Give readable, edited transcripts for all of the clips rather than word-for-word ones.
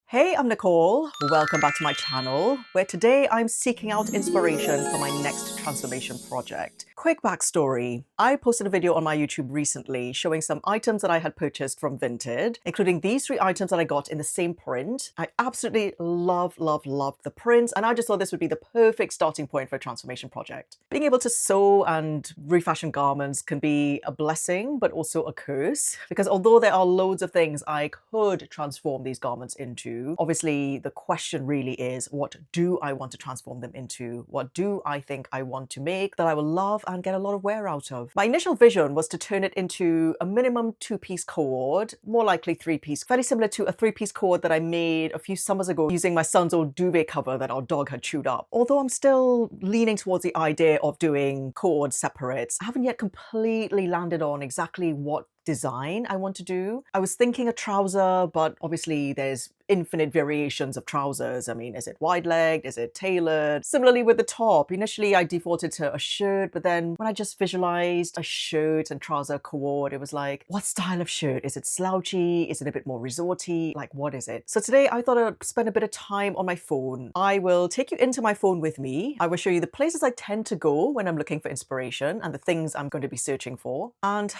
Hey, I'm Nicole. Welcome back to my channel, where today I'm seeking out inspiration for my next transformation project. Quick backstory. I posted a video on my YouTube recently showing some items that I had purchased from Vinted, including these 3 items that I got in the same print. I absolutely love the prints, and I just thought this would be the perfect starting point for a transformation project. Being able to sew and refashion garments can be a blessing, but also a curse, because although there are loads of things I could transform these garments into, obviously, the question really is, what do I want to transform them into? What do I think I want to make that I will love and get a lot of wear out of? My initial vision was to turn it into a minimum 2-piece cord, more likely 3-piece, very similar to a 3-piece cord that I made a few summers ago using my son's old duvet cover that our dog had chewed up. Although I'm still leaning towards the idea of doing cords separates, I haven't yet completely landed on exactly what design I want to do. I was thinking a trouser, but obviously there's infinite variations of trousers. I mean, is it wide-legged? Is it tailored? Similarly with the top, initially I defaulted to a shirt, but then when I just visualized a shirt and trouser cord, it was like, what style of shirt? Is it slouchy? Is it a bit more resorty? Like, what is it? So today I thought I'd spend a bit of time on my phone. I will take you into my phone with me. I will show you the places I tend to go when I'm looking for inspiration and the things I'm going to be searching for. And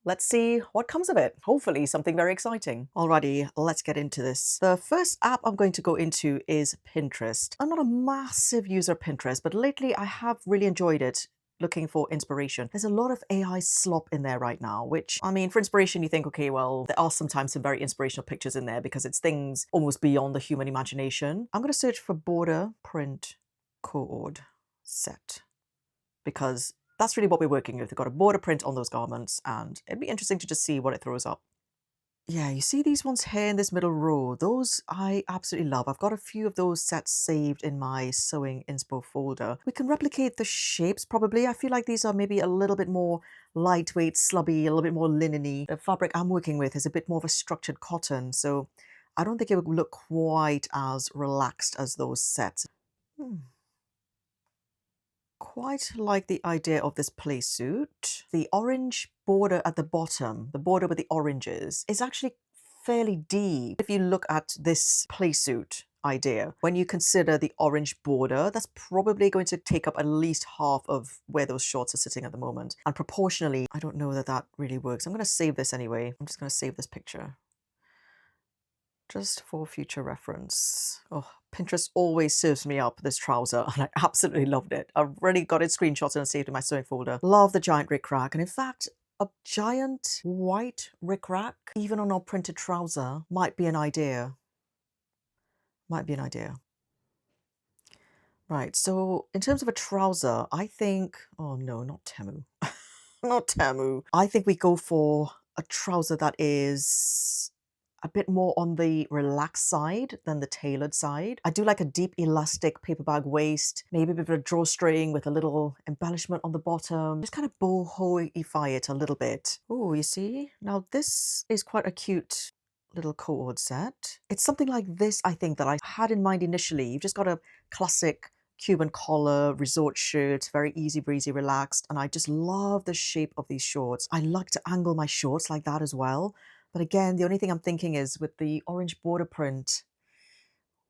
let's see what comes of it. Hopefully something very exciting. Alrighty, let's get into this. The first app I'm going to go into is Pinterest. I'm not a massive user of Pinterest, but lately I have really enjoyed it looking for inspiration. There's a lot of AI slop in there right now, which, I mean, for inspiration, you think, okay, well, there are sometimes some very inspirational pictures in there because it's things almost beyond the human imagination. I'm going to search for border print cord set because that's really what we're working with. We've got a border print on those garments, and it'd be interesting to just see what it throws up. Yeah, you see these ones here in this middle row? Those I absolutely love. I've got a few of those sets saved in my sewing inspo folder. We can replicate the shapes probably. I feel like these are maybe a little bit more lightweight, slubby, a little bit more linen-y. The fabric I'm working with is a bit more of a structured cotton, so I don't think it would look quite as relaxed as those sets. Quite like the idea of this play suit. The orange border at the bottom, the border with the oranges, is actually fairly deep. If you look at this play suit idea, when you consider the orange border, that's probably going to take up at least half of where those shorts are sitting at the moment. And proportionally, I don't know that that really works. I'm going to save this anyway. I'm just going to save this picture just for future reference. Oh, Pinterest always serves me up this trouser, and I absolutely loved it. I've already got it screenshotted and saved in my sewing folder. Love the giant rickrack, and in fact, a giant white rickrack, even on our printed trouser, might be an idea. Might be an idea. Right, so in terms of a trouser, I think, oh no, not Temu. Not Temu. I think we go for a trouser that is a bit more on the relaxed side than the tailored side. I do like a deep elastic paper bag waist, maybe a bit of a drawstring with a little embellishment on the bottom. Just kind of boho-ify it a little bit. Oh, you see? Now this is quite a cute little cord set. It's something like this, I think, that I had in mind initially. You've just got a classic Cuban collar, resort shirt, very easy breezy, relaxed. And I just love the shape of these shorts. I like to angle my shorts like that as well. But again, the only thing I'm thinking is with the orange border print,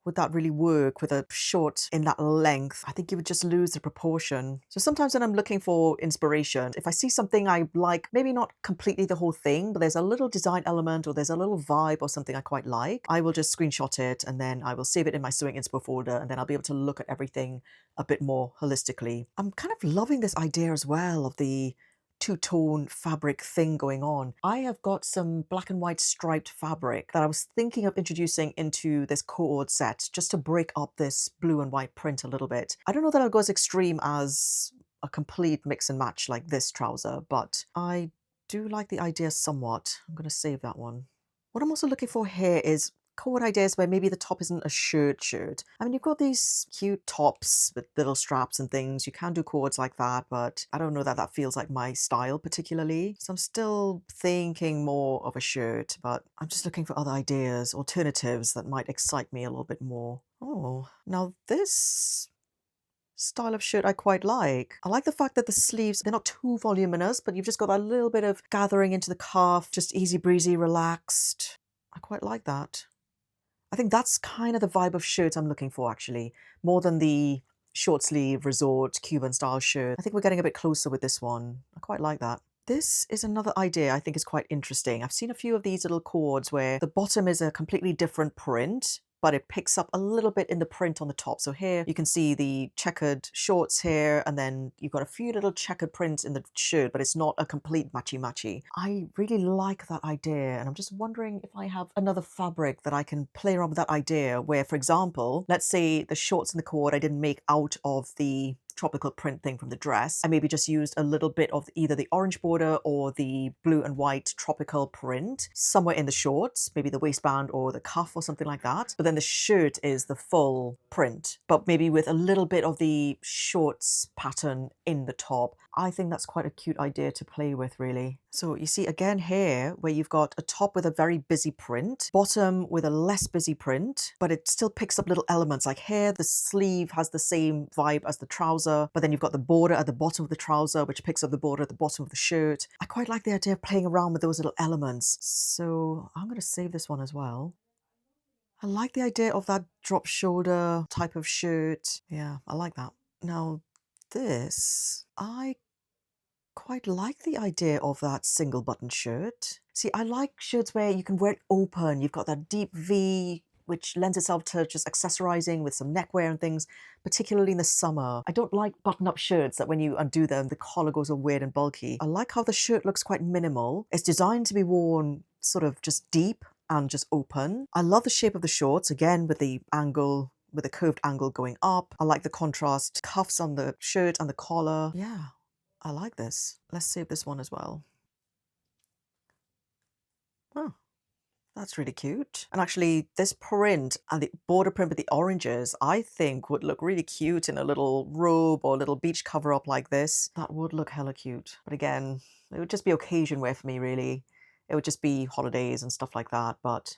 would that really work with a short in that length? I think you would just lose the proportion. So sometimes when I'm looking for inspiration, if I see something I like, maybe not completely the whole thing, but there's a little design element or there's a little vibe or something I quite like, I will just screenshot it and then I will save it in my sewing inspo folder, and then I'll be able to look at everything a bit more holistically. I'm kind of loving this idea as well of the two-tone fabric thing going on. I have got some black and white striped fabric that I was thinking of introducing into this cord set just to break up this blue and white print a little bit. I don't know that I'll go as extreme as a complete mix and match like this trouser, but I do like the idea somewhat. I'm going to save that one. What I'm also looking for here is cord ideas where maybe the top isn't a shirt. I mean, you've got these cute tops with little straps and things. You can do cords like that, but I don't know that that feels like my style particularly. So I'm still thinking more of a shirt, but I'm just looking for other ideas, alternatives that might excite me a little bit more. Oh, now this style of shirt I quite like. I like the fact that the sleeves, they're not too voluminous, but you've just got a little bit of gathering into the calf, just easy breezy, relaxed. I quite like that. I think that's kind of the vibe of shirt I'm looking for, actually, more than the short sleeve resort Cuban style shirt. I think we're getting a bit closer with this one. I quite like that. This is another idea I think is quite interesting. I've seen a few of these little cords where the bottom is a completely different print, but it picks up a little bit in the print on the top. So here you can see the checkered shorts here, and then you've got a few little checkered prints in the shirt, but it's not a complete matchy-matchy. I really like that idea, and I'm just wondering if I have another fabric that I can play around with that idea where, for example, let's say the shorts and the cord I didn't make out of the tropical print thing from the dress. I maybe just used a little bit of either the orange border or the blue and white tropical print somewhere in the shorts, maybe the waistband or the cuff or something like that. But then the shirt is the full print, but maybe with a little bit of the shorts pattern in the top. I think that's quite a cute idea to play with, really. So you see again here where you've got a top with a very busy print, bottom with a less busy print, but it still picks up little elements. Like here, the sleeve has the same vibe as the trouser, but then you've got the border at the bottom of the trouser, which picks up the border at the bottom of the shirt. I quite like the idea of playing around with those little elements. So I'm going to save this one as well. I like the idea of that drop shoulder type of shirt. Yeah, I like that. Now this, I quite like the idea of that single button shirt. See, I like shirts where you can wear it open. You've got that deep V, which lends itself to just accessorizing with some neckwear and things, particularly in the summer. I don't like button-up shirts that when you undo them, the collar goes all weird and bulky. I like how the shirt looks quite minimal. It's designed to be worn sort of just deep and just open. I love the shape of the shorts, again, with the angle, with the curved angle going up. I like the contrast cuffs on the shirt and the collar. Yeah, I like this. Let's save this one as well. Oh, that's really cute. And actually, this print and the border print with the oranges, I think would look really cute in a little robe or a little beach cover up like this. That would look hella cute. But again, it would just be occasion wear for me, really. It would just be holidays and stuff like that. But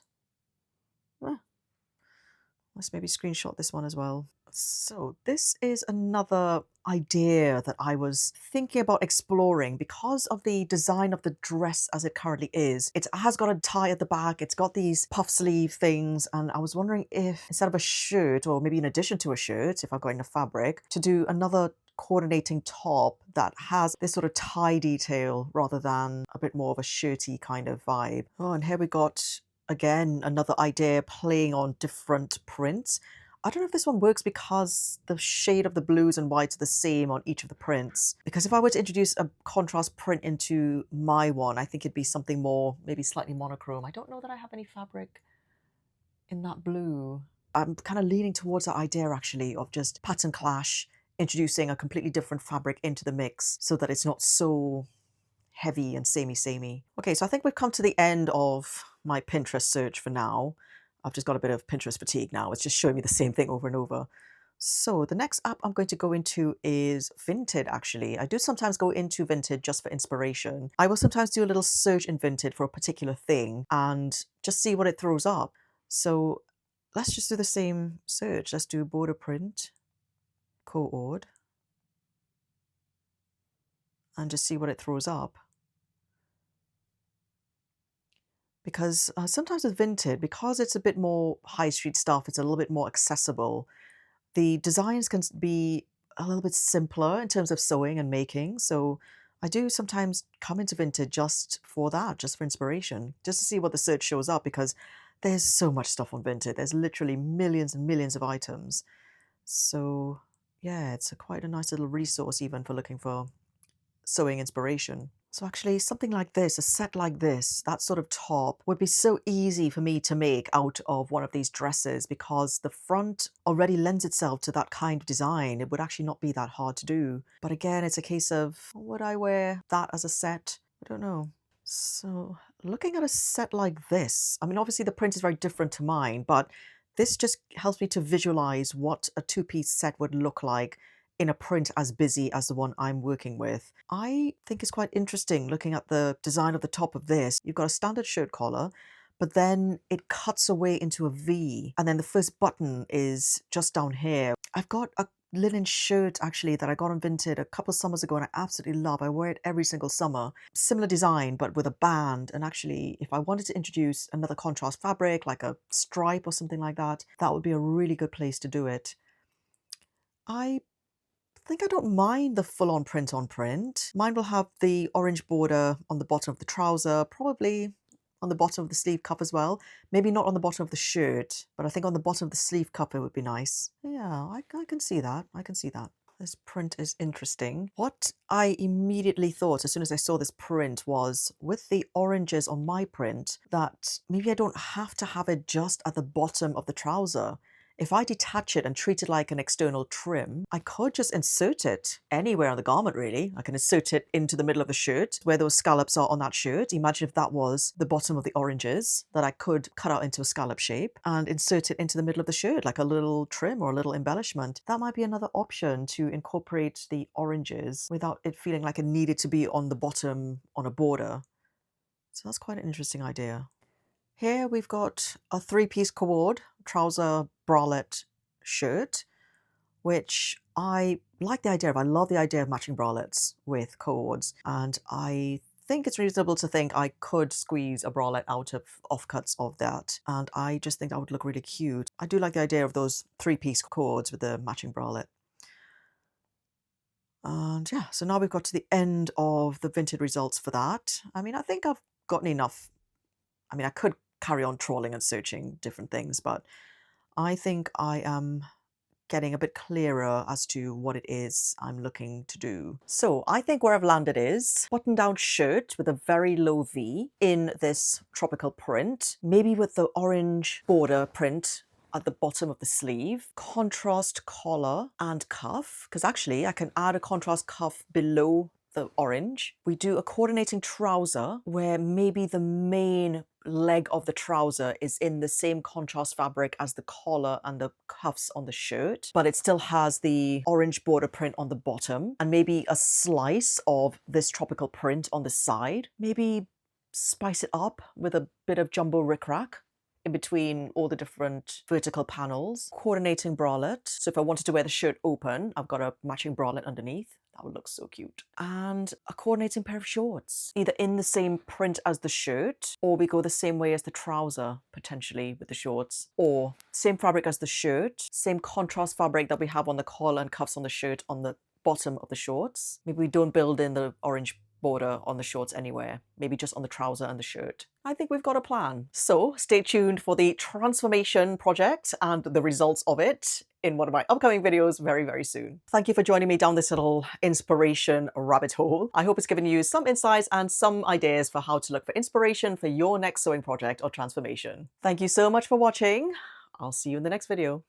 let's maybe screenshot this one as well. So this is another idea that I was thinking about exploring because of the design of the dress as it currently is. It has got a tie at the back, it's got these puff sleeve things, and I was wondering if instead of a shirt, or maybe in addition to a shirt, if I've got enough fabric, to do another coordinating top that has this sort of tie detail rather than a bit more of a shirty kind of vibe. Oh, and here we got again another idea playing on different prints. I don't know if this one works because the shade of the blues and whites are the same on each of the prints. Because if I were to introduce a contrast print into my one, I think it'd be something more, maybe slightly monochrome. I don't know that I have any fabric in that blue. I'm kind of leaning towards that idea actually of just pattern clash, introducing a completely different fabric into the mix so that it's not so heavy and samey. Okay, so I think we've come to the end of my Pinterest search for now. I've just got a bit of Pinterest fatigue now. It's just showing me the same thing over and over. So the next app I'm going to go into is Vinted, actually. I do sometimes go into Vinted just for inspiration. I will sometimes do a little search in Vinted for a particular thing and just see what it throws up. So let's just do the same search. Let's do border print, co-ord, and just see what it throws up. Because sometimes with Vinted, because it's a bit more high street stuff, it's a little bit more accessible. The designs can be a little bit simpler in terms of sewing and making. So I do sometimes come into Vinted just for that, just for inspiration, just to see what the search shows up, because there's so much stuff on Vinted. There's literally millions and millions of items. So yeah, it's quite a nice little resource even for looking for sewing inspiration. So actually something like this, a set like this, that sort of top would be so easy for me to make out of one of these dresses because the front already lends itself to that kind of design. It would actually not be that hard to do. But again, it's a case of, would I wear that as a set? I don't know. So looking at a set like this, I mean, obviously the print is very different to mine, but this just helps me to visualize what a two-piece set would look like in a print as busy as the one I'm working with. I think it's quite interesting looking at the design of the top of this. You've got a standard shirt collar, but then it cuts away into a V, and then the first button is just down here. I've got a linen shirt actually that I got on Vinted a couple summers ago and I absolutely love. I wear it every single summer. Similar design, but with a band. And actually, if I wanted to introduce another contrast fabric, like a stripe or something like that, that would be a really good place to do it. I think I don't mind the full-on print on print. Mine will have the orange border on the bottom of the trouser, probably on the bottom of the sleeve cuff as well. Maybe not on the bottom of the shirt, but I think on the bottom of the sleeve cuff it would be nice. Yeah, I can see that. I can see that. This print is interesting. What I immediately thought as soon as I saw this print was, with the oranges on my print, that maybe I don't have to have it just at the bottom of the trouser. If I detach it and treat it like an external trim, I could just insert it anywhere on the garment, really. I can insert it into the middle of the shirt where those scallops are on that shirt. Imagine if that was the bottom of the oranges that I could cut out into a scallop shape and insert it into the middle of the shirt like a little trim or a little embellishment. That might be another option to incorporate the oranges without it feeling like it needed to be on the bottom on a border. So that's quite an interesting idea. Here we've got a three-piece cord, trouser, bralette, shirt, which I like the idea of. I love the idea of matching bralettes with cords, and I think it's reasonable to think I could squeeze a bralette out of offcuts of that, and I just think that would look really cute. I do like the idea of those three-piece cords with the matching bralette. And yeah, so now we've got to the end of the Vinted results for that. I mean, I think I've gotten enough. I mean, I could carry on trawling and searching different things, but I think I am getting a bit clearer as to what it is I'm looking to do. So I think where I've landed is button-down shirt with a very low V in this tropical print, maybe with the orange border print at the bottom of the sleeve, contrast collar and cuff, because actually I can add a contrast cuff below the orange. We do a coordinating trouser where maybe the main leg of the trouser is in the same contrast fabric as the collar and the cuffs on the shirt, but it still has the orange border print on the bottom and maybe a slice of this tropical print on the side. Maybe spice it up with a bit of jumbo rickrack in between all the different vertical panels. Coordinating bralette. So if I wanted to wear the shirt open, I've got a matching bralette underneath. That would look so cute. And a coordinating pair of shorts, either in the same print as the shirt, or we go the same way as the trouser, potentially, with the shorts. Or same fabric as the shirt, same contrast fabric that we have on the collar and cuffs on the shirt on the bottom of the shorts. Maybe we don't build in the orange border on the shorts anywhere, maybe just on the trouser and the shirt. I think we've got a plan. So stay tuned for the transformation project and the results of it in one of my upcoming videos very, very soon. Thank you for joining me down this little inspiration rabbit hole. I hope it's given you some insights and some ideas for how to look for inspiration for your next sewing project or transformation. Thank you so much for watching. I'll see you in the next video.